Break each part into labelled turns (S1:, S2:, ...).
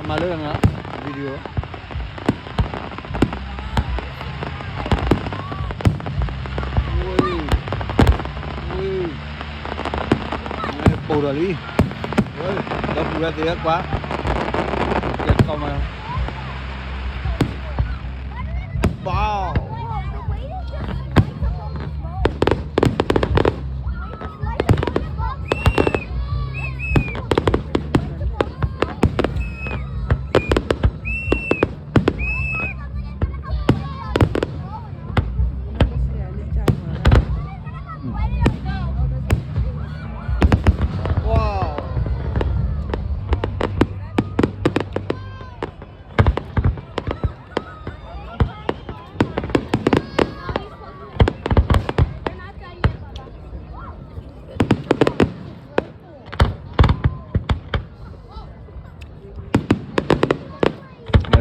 S1: malu nga video. Ui, phù rồi đi. Ui, đó phù ra tiếc quá. Chết không mà. Wow.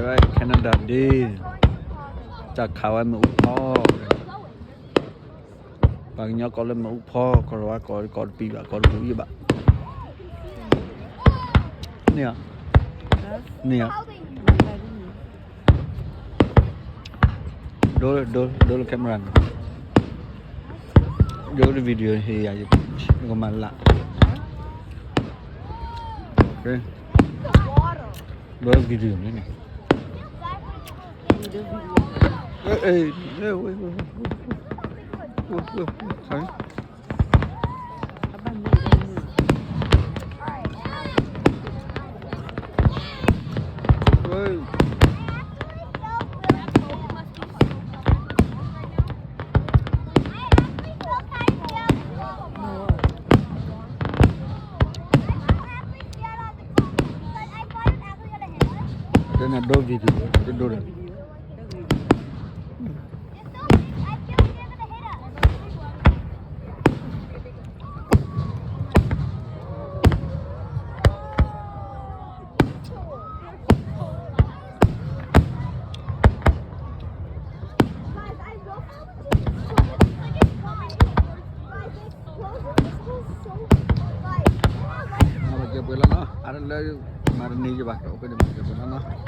S1: Right, Canada đi chắc khảo em ủ pho bằng nhau có lên ủ pho có pi và có đủ gì bạn nè nè đó là camera đó là video thì ai còn mà lạ ok đó là video này này ê thấy đây là đôi video đôi này ada lagi mana nih coba oke deh